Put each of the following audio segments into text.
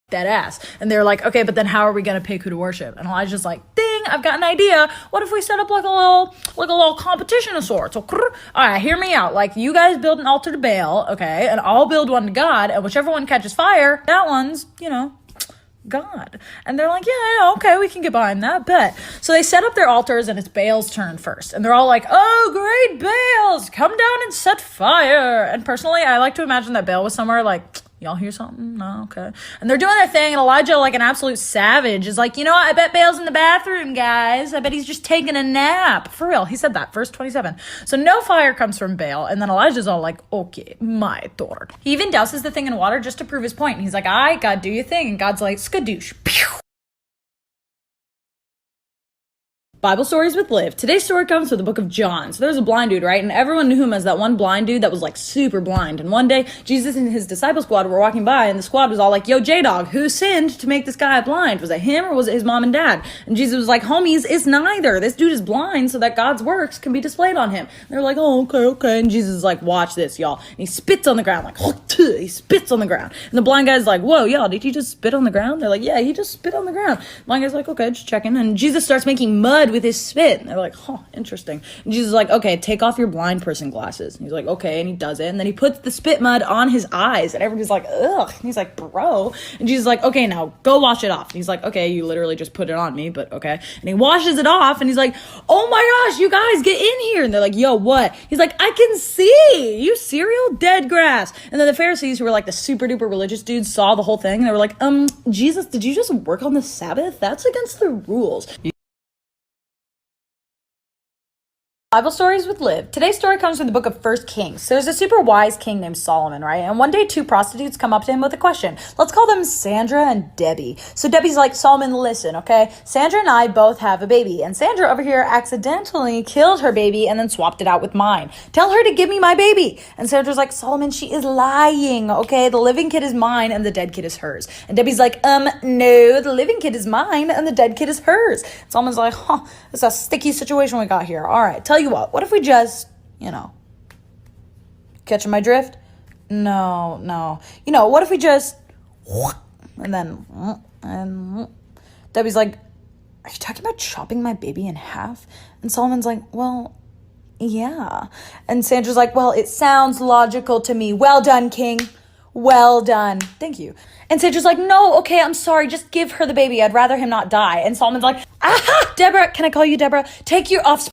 dead ass. And they're like, okay, but then how are we gonna pick who to worship? And Elijah's like, ding, I've got an idea. What if we set up like a little competition of sorts? So, all right, hear me out. Like, you guys build an altar to Baal, okay, and I'll build one to God, and whichever one catches fire, that one's, God. And they're like, yeah, okay, we can get behind that, bet. So they set up their altars, and it's Baal's turn first. And they're all like, oh, great, Baals, come down and set fire. And personally, I like to imagine that Baal was somewhere like, y'all hear something? No, okay. And they're doing their thing, and Elijah, like an absolute savage, is like, you know what? I bet Baal's in the bathroom, guys. I bet he's just taking a nap. For real. He said that, verse 27. So no fire comes from Baal, and then Elijah's all like, okay, my turn. He even douses the thing in water just to prove his point. And he's like, all right, God, do your thing. And God's like, skadoosh. Pew. Bible stories with Liv. Today's story comes from the book of John. So there's a blind dude, right? And everyone knew him as that one blind dude that was like super blind. And one day, Jesus and his disciple squad were walking by, and the squad was all like, yo, J-Dog, who sinned to make this guy blind? Was it him or was it his mom and dad? And Jesus was like, homies, it's neither. This dude is blind so that God's works can be displayed on him. And they're like, oh, okay. And Jesus is like, watch this, y'all. And he spits on the ground, like, he spits on the ground. And the blind guy's like, whoa, y'all, did he just spit on the ground? They're like, yeah, he just spit on the ground. The blind guy's like, okay, just checking. And Jesus starts making mud with his spit. And they're like, huh, interesting. And Jesus is like, okay, take off your blind person glasses. And he's like, okay. And he does it. And then he puts the spit mud on his eyes. And everybody's like, ugh. And he's like, bro. And Jesus is like, okay, now go wash it off. And he's like, okay, you literally just put it on me, but okay. And he washes it off. And he's like, oh my gosh, you guys get in here. And they're like, yo, what? He's like, I can see. You cereal, dead grass. And then the Pharisees, who were like the super duper religious dudes, saw the whole thing. And they were like, Jesus, did you just work on the Sabbath? That's against the rules. Bible stories with Liv. Today's story comes from the book of 1 Kings. So there's a super wise king named Solomon, right? And one day, two prostitutes come up to him with a question. Let's call them Sandra and Debbie. So Debbie's like, Solomon, listen, okay? Sandra and I both have a baby. And Sandra over here accidentally killed her baby and then swapped it out with mine. Tell her to give me my baby. And Sandra's like, Solomon, she is lying, okay? The living kid is mine and the dead kid is hers. And Debbie's like, no, the living kid is mine and the dead kid is hers. And Solomon's like, it's a sticky situation we got here. All right, tell you what if we just, catching my drift? No. What if we just, and then, and Debbie's like, are you talking about chopping my baby in half? And Solomon's like, well, yeah. And Sandra's like, well, it sounds logical to me. Well done, king. Well done. Thank you. And Sandra's like, no, okay, I'm sorry. Just give her the baby. I'd rather him not die. And Solomon's like, aha, Deborah, can I call you Deborah? Take your offspring.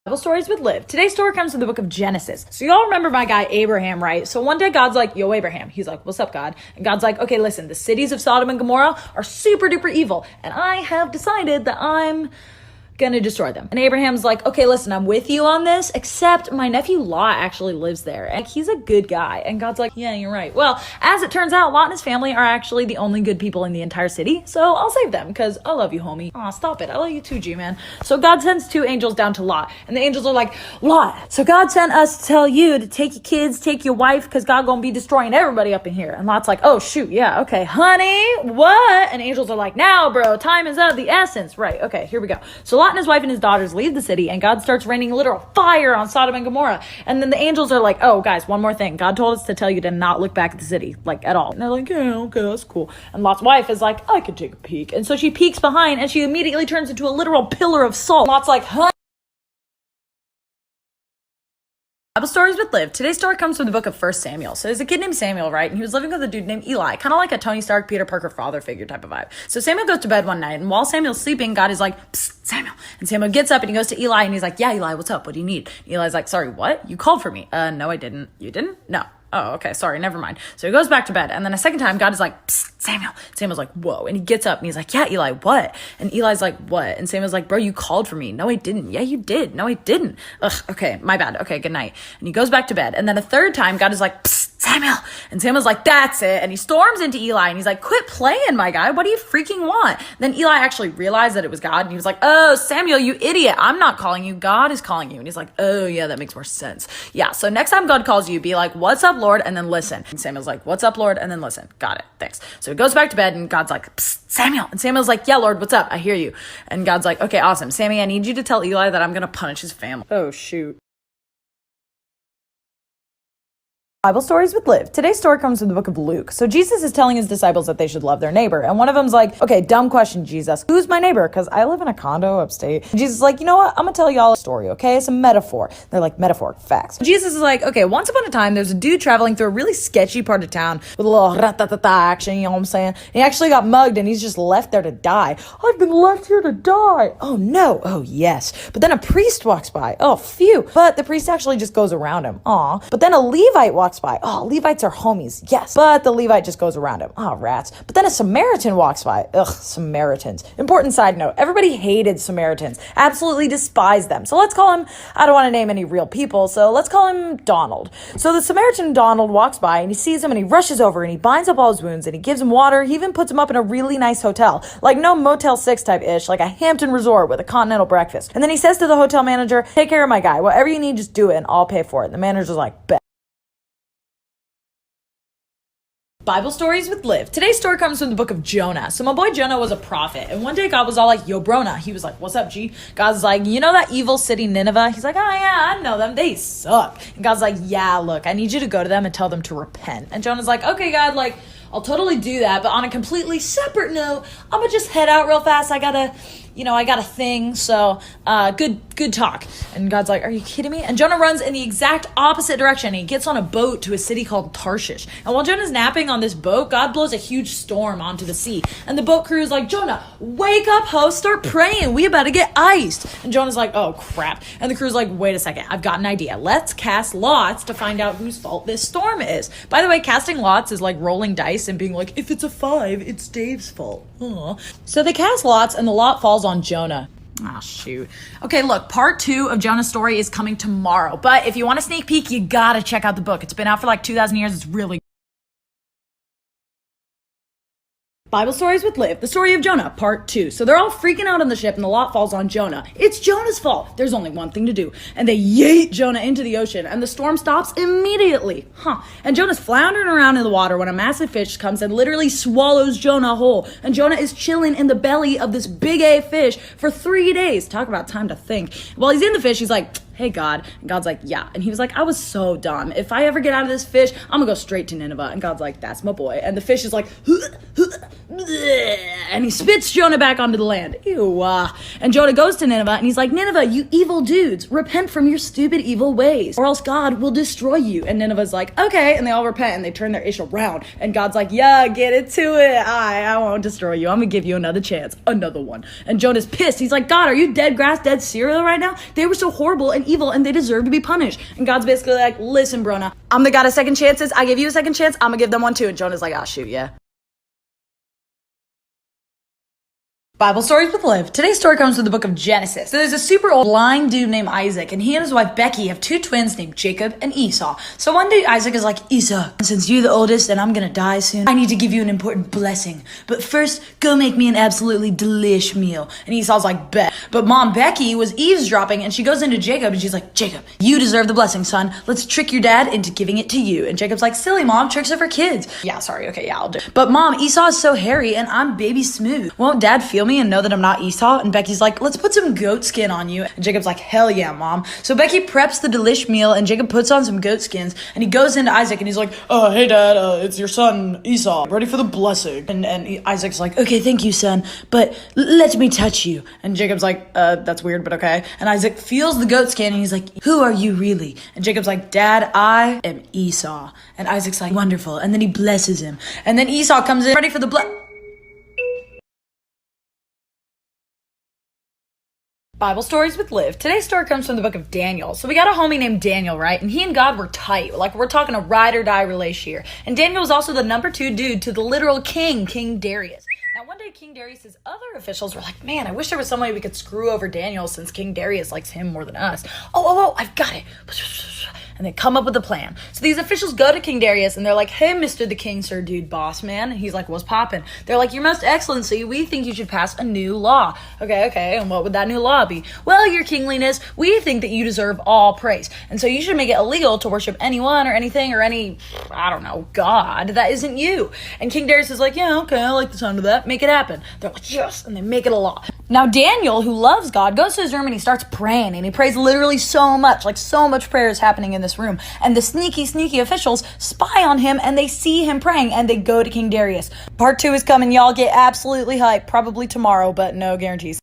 Bible stories with Liv. Today's story comes from the book of Genesis. So y'all remember my guy Abraham, right? So one day God's like, yo, Abraham. He's like, what's up, God? And God's like, okay, listen, the cities of Sodom and Gomorrah are super duper evil. And I have decided that I'm gonna destroy them. And Abraham's like, okay, listen, I'm with you on this, except my nephew Lot actually lives there. And he's a good guy. And God's like, yeah, you're right. Well, as it turns out, Lot and his family are actually the only good people in the entire city. So I'll save them because I love you, homie. Aw, stop it. I love you too, G-man. So God sends two angels down to Lot. And the angels are like, Lot, so God sent us to tell you to take your kids, take your wife, because God gonna be destroying everybody up in here. And Lot's like, oh, shoot, yeah, okay. Honey, what? And angels are like, now, bro, time is of the essence. Right, okay, here we go. So Lot and his wife and his daughters leave the city, and God starts raining literal fire on Sodom and Gomorrah. And then the angels are like, oh, guys, one more thing. God told us to tell you to not look back at the city, like, at all. And they're like, yeah, okay, that's cool. And Lot's wife is like, I could take a peek. And so she peeks behind, and she immediately turns into a literal pillar of salt. Lot's like, huh? Bible stories with Liv. Today's story comes from the book of 1 Samuel. So there's a kid named Samuel, right? And he was living with a dude named Eli, kind of like a Tony Stark, Peter Parker father figure type of vibe. So Samuel goes to bed one night, and while Samuel's sleeping, God is like, psst, Samuel. And Samuel gets up and he goes to Eli, and he's like, yeah, Eli, what's up? What do you need? And Eli's like, sorry, what? You called for me. No, I didn't. You didn't? No. Oh, okay, sorry, never mind. So he goes back to bed, and then a second time, God is like, psst, Samuel. Samuel's like, whoa. And he gets up, and he's like, yeah, Eli, what? And Eli's like, what? And Samuel's like, bro, you called for me. No, I didn't. Yeah, you did. No, I didn't. Ugh, okay, my bad. Okay, good night. And he goes back to bed, and then a third time, God is like, psst, Samuel. And Samuel's like, that's it. And he storms into Eli, and he's like, quit playing, my guy. What do you freaking want? And then Eli actually realized that it was God, and he was like, oh, Samuel, you idiot. I'm not calling you. God is calling you. And he's like, oh, yeah, that makes more sense. Yeah, so next time God calls you, be like, what's up, Lord? And then listen. And Samuel's like, what's up, Lord? And then listen. Got it. Thanks. So he goes back to bed, and God's like, psst, Samuel. And Samuel's like, yeah, Lord, what's up? I hear you. And God's like, okay, awesome. Sammy, I need you to tell Eli that I'm going to punish his family. Oh, shoot. Bible stories with Liv. Today's story comes from the book of Luke. So Jesus is telling his disciples that they should love their neighbor. And one of them's like, okay, dumb question, Jesus. Who's my neighbor? Because I live in a condo upstate. And Jesus is like, you know what? I'm going to tell y'all a story, okay? It's a metaphor. They're like, metaphor, facts. Jesus is like, okay, once upon a time, there's a dude traveling through a really sketchy part of town with a little rat-ta-ta-ta action, you know what I'm saying? He actually got mugged and he's just left there to die. I've been left here to die. Oh, no. Oh, yes. But then a priest walks by. Oh, phew. But the priest actually just goes around him. Aw. But then a Levite walks by. Oh, Levites are homies. Yes. But the Levite just goes around him. Oh, rats. But then a Samaritan walks by. Ugh, Samaritans. Important side note. Everybody hated Samaritans. Absolutely despised them. So let's call him, I don't want to name any real people, so let's call him Donald. So the Samaritan Donald walks by and he sees him and he rushes over and he binds up all his wounds and he gives him water. He even puts him up in a really nice hotel. Like no Motel 6 type ish, like a Hampton resort with a continental breakfast. And then he says to the hotel manager, take care of my guy. Whatever you need, just do it and I'll pay for it. And the manager's like, bet. Bible stories with Liv. Today's story comes from the book of Jonah. So my boy Jonah was a prophet. And one day God was all like, yo, Brona. He was like, what's up, G? God's like, you know that evil city Nineveh? He's like, oh, yeah, I know them. They suck. And God's like, yeah, look, I need you to go to them and tell them to repent. And Jonah's like, okay, God, like, I'll totally do that. But on a completely separate note, I'm going to just head out real fast. I got a thing. So good talk. And God's like, are you kidding me? And Jonah runs in the exact opposite direction. He gets on a boat to a city called Tarshish. And while Jonah's napping on this boat, God blows a huge storm onto the sea. And the boat crew is like, Jonah, wake up, ho, start praying. We about to get iced. And Jonah's like, oh, crap. And the crew's like, wait a second. I've got an idea. Let's cast lots to find out whose fault this storm is. By the way, casting lots is like rolling dice and being like, if it's a 5, it's Dave's fault. Aww. So they cast lots and the lot falls on Jonah. Ah, shoot. Okay, look, part 2 of Jonah's story is coming tomorrow. But if you want a sneak peek, you gotta check out the book. It's been out for like 2,000 years. It's really Bible stories with Liv, the story of Jonah, part 2. So they're all freaking out on the ship and the lot falls on Jonah. It's Jonah's fault. There's only one thing to do. And they yeet Jonah into the ocean and the storm stops immediately. And Jonah's floundering around in the water when a massive fish comes and literally swallows Jonah whole. And Jonah is chilling in the belly of this big A fish for 3 days. Talk about time to think. While he's in the fish, he's like, hey, God. And God's like, yeah. And he was like, I was so dumb. If I ever get out of this fish, I'm gonna go straight to Nineveh. And God's like, that's my boy. And the fish is like, and he spits Jonah back onto the land. Ew. And Jonah goes to Nineveh and he's like, Nineveh, you evil dudes, repent from your stupid evil ways or else God will destroy you. And Nineveh's like, okay. And they all repent and they turn their ish around. And God's like, yeah, get it to it. I won't destroy you. I'm gonna give you another chance. Another one. And Jonah's pissed. He's like, God, are you dead grass, dead cereal right now? They were so horrible and evil and they deserve to be punished. And God's basically like, listen, Brona, I'm the God of second chances. I give you a second chance. I'm gonna give them one too. And Jonah's like, oh, shoot, yeah. Bible stories with Liv. Today's story comes from the book of Genesis. So there's a super old blind dude named Isaac, and he and his wife Becky have 2 twins named Jacob and Esau. So one day Isaac is like, Esau, since you're the oldest and I'm gonna die soon, I need to give you an important blessing. But first, go make me an absolutely delish meal. And Esau's like, bet. But mom Becky was eavesdropping, and she goes into Jacob and she's like, Jacob, you deserve the blessing, son. Let's trick your dad into giving it to you. And Jacob's like, silly mom, tricks are for kids. Yeah, sorry, okay, yeah, I'll do it. But mom, Esau is so hairy and I'm baby smooth. Won't dad feel me and know that I'm not Esau? And Becky's like, let's put some goat skin on you. And Jacob's like, hell yeah, mom. So Becky preps the delish meal and Jacob puts on some goat skins and he goes into Isaac and he's like, hey dad, it's your son Esau, ready for the blessing. And Isaac's like, okay, thank you, son, but let me touch you. And Jacob's like, that's weird, but okay. And Isaac feels the goat skin and he's like, who are you really? And Jacob's like, dad, I am Esau. And Isaac's like, wonderful. And then he blesses him. And then Esau comes in ready for the Bible stories with Liv. Today's story comes from the book of Daniel. So we got a homie named Daniel, right? And he and God were tight. Like, we're talking a ride or die relation here. And Daniel was also the number 2 dude to the literal king, King Darius. Now, one day, King Darius's other officials were like, man, I wish there was some way we could screw over Daniel since King Darius likes him more than us. Oh, I've got it. And they come up with a plan. So these officials go to King Darius and they're like, hey, Mr. the King, sir, dude, boss, man. And he's like, what's poppin'? They're like, your most excellency, we think you should pass a new law. Okay. And what would that new law be? Well, your kingliness, we think that you deserve all praise. And so you should make it illegal to worship anyone or anything or any, I don't know, God that isn't you. And King Darius is like, yeah, okay, I like the sound of that. Make it happen. They're like, yes. And they make it a law. Now, Daniel, who loves God, goes to his room and he starts praying, and he prays literally so much, like so much prayer is happening in this room. And the sneaky officials spy on him, and they see him praying, and they go to King Darius. Part 2 is coming, y'all. Get absolutely hyped. Probably tomorrow, but no guarantees.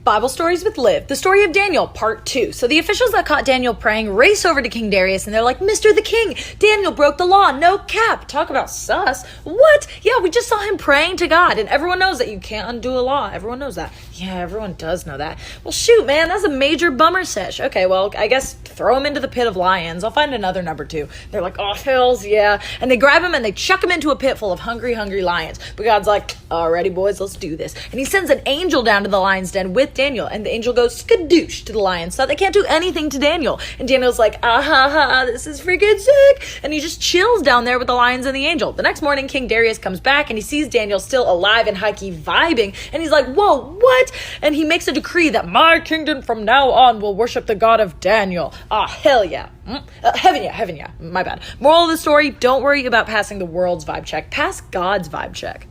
Bible Stories with Liv, the story of Daniel, part 2. So the officials that caught Daniel praying race over to King Darius, and they're like, Mr. the King, Daniel broke the law, no cap. Talk about sus. What? Yeah, we just saw him praying to God, and everyone knows that you can't undo a law. Everyone knows that. Yeah, everyone does know that. Well, shoot, man, that's a major bummer sesh. Okay, well, I guess throw him into the pit of lions. I'll find another number 2. They're like, oh, hells yeah. And they grab him and they chuck him into a pit full of hungry lions. But God's like, alrighty, boys, let's do this. And he sends an angel down to the lion's den with Daniel, and the angel goes skadoosh to the lions so they can't do anything to Daniel. And Daniel's like, this is freaking sick. And he just chills down there with the lions and the angel. The next morning, King Darius comes back and he sees Daniel still alive and hikey vibing. And he's like, whoa, what? And he makes a decree that my kingdom from now on will worship the God of Daniel. Hell yeah. Heaven yeah. My bad. Moral of the story, don't worry about passing the world's vibe check. Pass God's vibe check.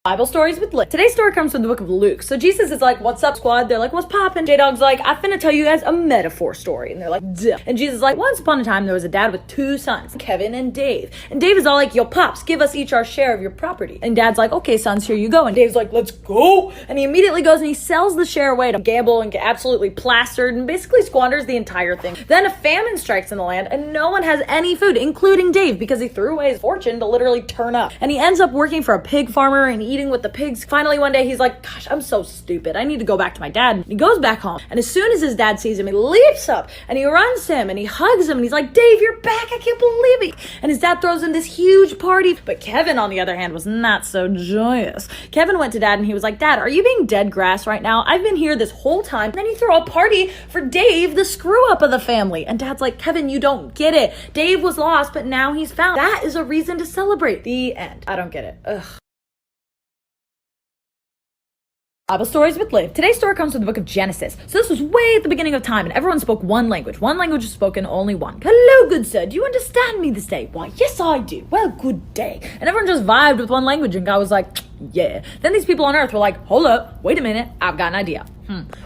Bible Stories with Liv. Today's story comes from the book of Luke. So Jesus is like, what's up, squad? They're like, what's poppin'? J-Dog's like, I finna tell you guys a metaphor story. And they're like, duh. And Jesus is like, once upon a time, there was a dad with 2 sons, Kevin and Dave. And Dave is all like, yo, pops, give us each our share of your property. And dad's like, okay, sons, here you go. And Dave's like, let's go. And he immediately goes and he sells the share away to gamble and get absolutely plastered and basically squanders the entire thing. Then a famine strikes in the land and no one has any food, including Dave, because he threw away his fortune to literally turn up. And he ends up working for a pig farmer and eating with the pigs. Finally, one day, he's like, gosh, I'm so stupid. I need to go back to my dad. And he goes back home. And as soon as his dad sees him, he leaps up and he runs to him and he hugs him. And he's like, Dave, you're back. I can't believe it. And his dad throws him this huge party. But Kevin, on the other hand, was not so joyous. Kevin went to dad and he was like, Dad, are you being dead grass right now? I've been here this whole time. And then you throw a party for Dave, the screw up of the family. And dad's like, Kevin, you don't get it. Dave was lost, but now he's found. That is a reason to celebrate. The end. I don't get it. Ugh. Bible Stories with Liv. Today's story comes from the book of Genesis. So this was way at the beginning of time, and everyone spoke one language. One language was spoken, only one. Hello, good sir. Do you understand me this day? Why, yes, I do. Well, good day. And everyone just vibed with one language, and God was like, yeah. Then these people on earth were like, hold up, wait a minute, I've got an idea.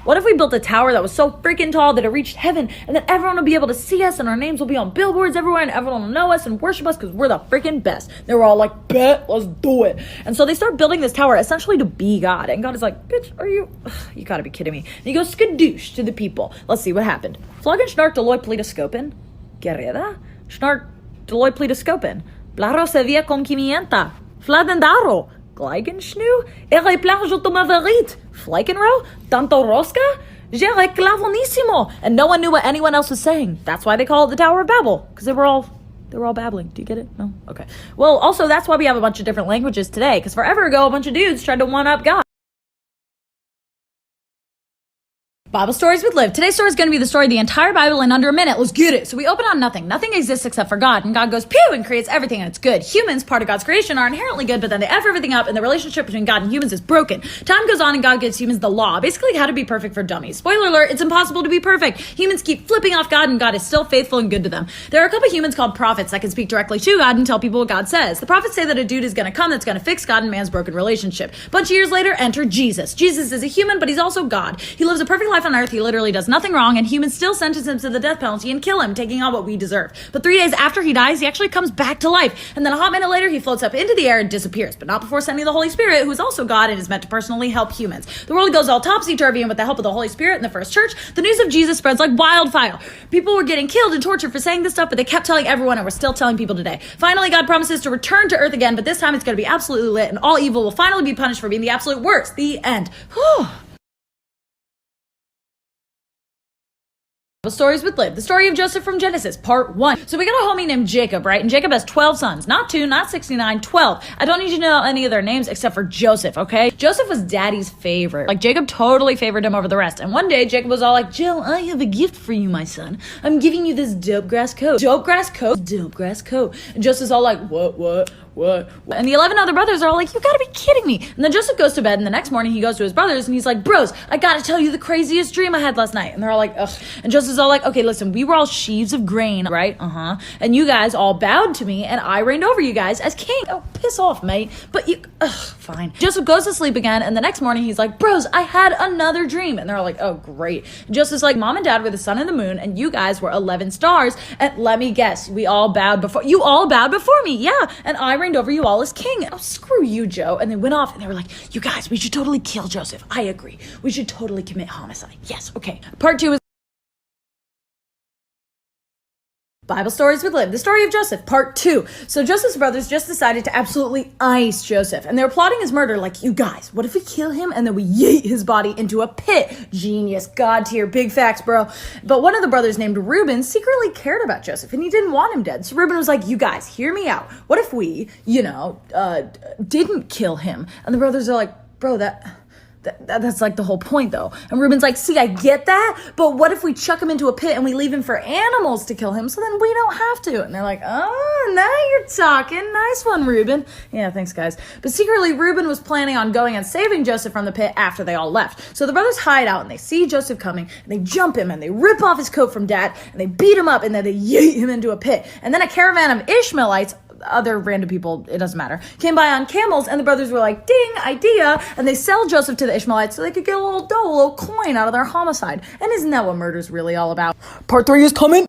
What if we built a tower that was so freaking tall that it reached heaven, and then everyone will be able to see us, and our names will be on billboards everywhere, and everyone will know us and worship us because we're the freaking best. They were all like, bet, let's do it. And so they start building this tower essentially to be God. And God is like, bitch, are you? You gotta be kidding me. And he goes skadoosh to the people. Let's see what happened. Flaggen snart Deloitte pleitoscopen. Gereda. Snart Deloitte pleitoscopen. Blaro se via concimienta. Fladendaro. Gleigenschnu. Ere plajo tomaverit. Fleikenro. Tanto rosca. Jere clavonissimo. And no one knew what anyone else was saying. That's why they call it the Tower of Babel. Because they were all babbling. Do you get it? No? Okay. Well, also, that's why we have a bunch of different languages today. Because forever ago, a bunch of dudes tried to one-up God. Bible Stories with Liv. Today's story is going to be the story of the entire Bible in under a minute. Let's get it. So we open on nothing. Nothing exists except for God. And God goes, pew, and creates everything, and it's good. Humans, part of God's creation, are inherently good, but then they F everything up, and the relationship between God and humans is broken. Time goes on, and God gives humans the law. Basically, how to be perfect for dummies. Spoiler alert, it's impossible to be perfect. Humans keep flipping off God, and God is still faithful and good to them. There are a couple humans called prophets that can speak directly to God and tell people what God says. The prophets say that a dude is going to come that's going to fix God and man's broken relationship. A bunch of years later, enter Jesus. Jesus is a human, but he's also God. He lives a perfect life on earth. He literally does nothing wrong, and humans still sentence him to the death penalty and kill him, taking on what we deserve. But 3 days after he dies, he actually comes back to life, and then a hot minute later, he floats up into the air and disappears, but not before sending the Holy Spirit, who is also God and is meant to personally help humans. The world goes all topsy-turvy, and with the help of the Holy Spirit in the first church, the news of Jesus spreads like wildfire. People were getting killed and tortured for saying this stuff, but they kept telling everyone, and we're still telling people today. Finally, God promises to return to earth again, but this time it's going to be absolutely lit, and all evil will finally be punished for being the absolute worst. The end. Whew. Stories with Liv. The story of Joseph from Genesis, part 1. So we got a homie named Jacob, right? And Jacob has 12 sons. Not 2, not 69, 12. I don't need you to know any of their names except for Joseph, okay? Joseph was daddy's favorite. Like, Jacob totally favored him over the rest. And one day, Jacob was all like, Jill, I have a gift for you, my son. I'm giving you this dope grass coat. Dope grass coat? Dope grass coat. And Joseph's all like, what? And the 11 other brothers are all like, you gotta be kidding me. And then Joseph goes to bed, and the next morning he goes to his brothers, and he's like, bros, I gotta tell you the craziest dream I had last night. And they're all like, ugh. And Joseph's Joseph's all like, okay, listen, we were all sheaves of grain, right? And you guys all bowed to me, and I reigned over you guys as king. Oh, piss off, mate. But you, fine. Joseph goes to sleep again, and the next morning he's like, bros, I had another dream. And they're like, oh, great. And Joseph's like, mom and dad were the sun and the moon, and you guys were 11 stars. And let me guess, you all bowed before me. Yeah. And I reigned over you all as king. Oh, screw you, Joe. And they went off, and they were like, you guys, we should totally kill Joseph. I agree. We should totally commit homicide. Yes. Okay. Part 2 is Bible Stories with Liv, the story of Joseph, part 2. So Joseph's brothers just decided to absolutely ice Joseph, and they were plotting his murder like, you guys, what if we kill him and then we yeet his body into a pit? Genius, God tier, big facts, bro. But one of the brothers named Reuben secretly cared about Joseph, and he didn't want him dead. So Reuben was like, you guys, hear me out. What if we, didn't kill him? And the brothers are like, bro, that's like the whole point though. And Reuben's like, see, I get that, but what if we chuck him into a pit and we leave him for animals to kill him so then we don't have to? And they're like, oh, now you're talking. Nice one, Reuben. Yeah, thanks guys. But secretly, Reuben was planning on going and saving Joseph from the pit after they all left. So the brothers hide out and they see Joseph coming and they jump him and they rip off his coat from dad and they beat him up and then they yeet him into a pit. And then a caravan of Ishmaelites, other random people, it doesn't matter, came by on camels, and the brothers were like, ding, idea, and they sell Joseph to the Ishmaelites so they could get a little dough, a little coin out of their homicide. And isn't that what murder's really all about? Part 3 is coming.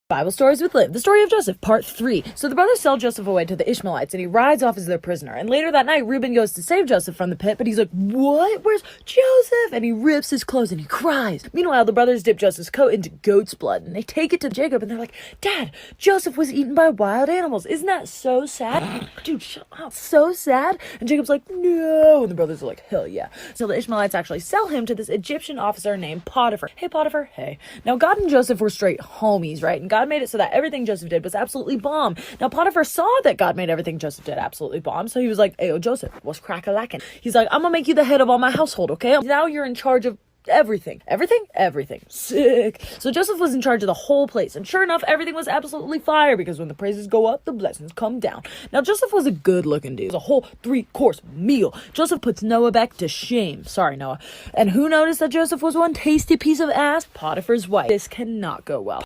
Bible Stories with Liv, the story of Joseph, part 3. So the brothers sell Joseph away to the Ishmaelites, and he rides off as their prisoner. And later that night, Reuben goes to save Joseph from the pit, but he's like, what? Where's Joseph? And he rips his clothes and he cries. Meanwhile, the brothers dip Joseph's coat into goat's blood, and they take it to Jacob, and they're like, Dad, Joseph was eaten by wild animals. Isn't that so sad? Dude, shut up. So sad? And Jacob's like, no. And the brothers are like, hell yeah. So the Ishmaelites actually sell him to this Egyptian officer named Potiphar. Hey, Potiphar. Hey. Now, God and Joseph were straight homies, right? And God made it so that everything Joseph did was absolutely bomb. Now, Potiphar saw that God made everything Joseph did absolutely bomb, so he was like, ayo, Joseph, what's crack-a-lackin'? He's like, I'm gonna make you the head of all my household, okay? Now you're in charge of everything. Everything. Sick. So Joseph was in charge of the whole place, and sure enough, everything was absolutely fire, because when the praises go up, the blessings come down. Now, Joseph was a good-looking dude. It was a whole 3-course meal. Joseph puts Noah back to shame. Sorry, Noah. And who noticed that Joseph was one tasty piece of ass? Potiphar's wife. This cannot go well.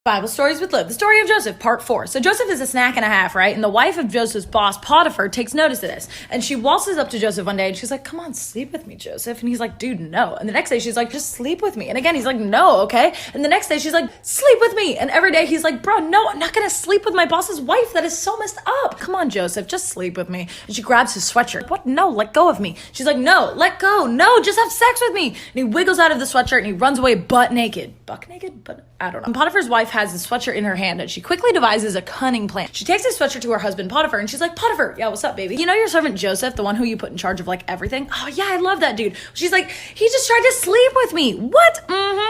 Bible Stories with Liv, the story of Joseph, part 4. So Joseph is a snack and a half, right? And the wife of Joseph's boss, Potiphar, takes notice of this. And she waltzes up to Joseph one day and she's like, come on, sleep with me, Joseph. And he's like, dude, no. And the next day she's like, just sleep with me. And again, he's like, no, okay? And the next day she's like, sleep with me. And every day he's like, bro, no, I'm not gonna sleep with my boss's wife. That is so messed up. Come on, Joseph, just sleep with me. And she grabs his sweatshirt. What? No, let go of me. She's like, no, let go. No, just have sex with me. And he wiggles out of the sweatshirt and he runs away butt naked. Buck naked? But I don't know. And Potiphar's wife has his sweatshirt in her hand and she quickly devises a cunning plan. She takes his sweatshirt to her husband Potiphar and she's like, Potiphar, yeah, what's up, baby? You know your servant Joseph, the one who you put in charge of like everything? Oh yeah, I love that dude. She's like, he just tried to sleep with me. What?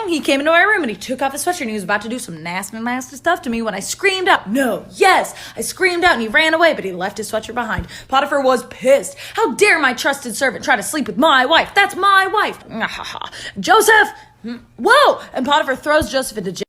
He came into my room and he took off his sweatshirt and he was about to do some nasty stuff to me when I screamed out, no, yes. I screamed out and he ran away, but he left his sweatshirt behind. Potiphar was pissed. How dare my trusted servant try to sleep with my wife? That's my wife. Joseph! Whoa! And Potiphar throws Joseph into jail.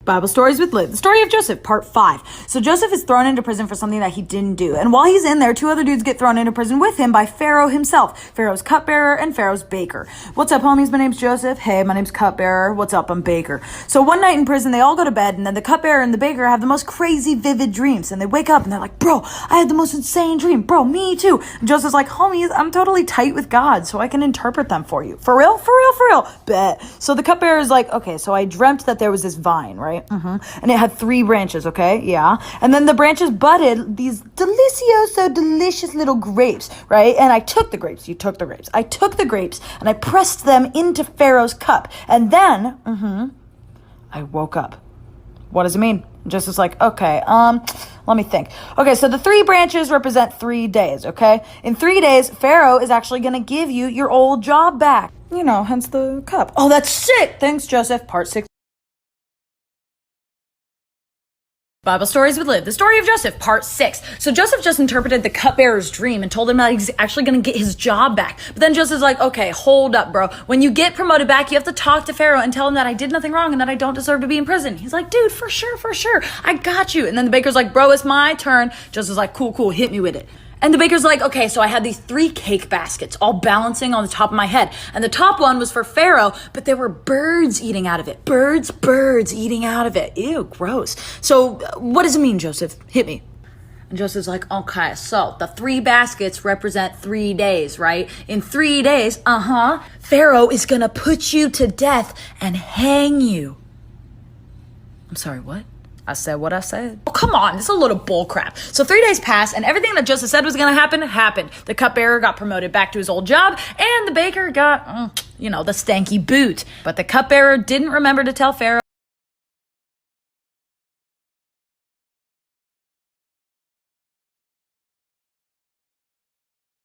Bible Stories with Liv, the story of Joseph, part 5. So Joseph is thrown into prison for something that he didn't do. And while he's in there, 2 other dudes get thrown into prison with him by Pharaoh himself. Pharaoh's cupbearer and Pharaoh's baker. What's up, homies? My name's Joseph. Hey, my name's cupbearer. What's up? I'm baker. So one night in prison, they all go to bed, and then the cupbearer and the baker have the most crazy, vivid dreams. And they wake up, and they're like, bro, I had the most insane dream. Bro, me too. And Joseph's like, homies, I'm totally tight with God, so I can interpret them for you. For real? For real? For real? Bet. So the cupbearer is like, okay, so I dreamt that there was this vine, right? And it had 3 branches, okay? Yeah. And then the branches budded these delicious little grapes, right? And I took the grapes. You took the grapes. I took the grapes and I pressed them into Pharaoh's cup. And then, I woke up. What does it mean? Just as like, okay, let me think. Okay, so the 3 branches represent 3 days, okay? In 3 days, Pharaoh is actually going to give you your old job back. You know, hence the cup. Oh, that's sick. Thanks, Joseph. Part 6. Bible Stories with Liv, the story of Joseph, part 6. So Joseph just interpreted the cupbearer's dream and told him that he's actually going to get his job back. But then Joseph's like, okay, hold up, bro. When you get promoted back, you have to talk to Pharaoh and tell him that I did nothing wrong and that I don't deserve to be in prison. He's like, dude, for sure. I got you. And then the baker's like, bro, it's my turn. Joseph's like, cool, hit me with it. And the baker's like, okay, so I had these 3 cake baskets all balancing on the top of my head. And the top one was for Pharaoh, but there were birds eating out of it. Birds eating out of it. Ew, gross. So what does it mean, Joseph? Hit me. And Joseph's like, okay, so the 3 baskets represent 3 days, right? In 3 days, Pharaoh is gonna put you to death and hang you. I'm sorry, what? I said what I said. Oh, come on, this is a load of bull crap. So 3 days passed, and everything that Joseph said was gonna happen, happened. The cupbearer got promoted back to his old job, and the baker got, the stanky boot. But the cupbearer didn't remember to tell Pharaoh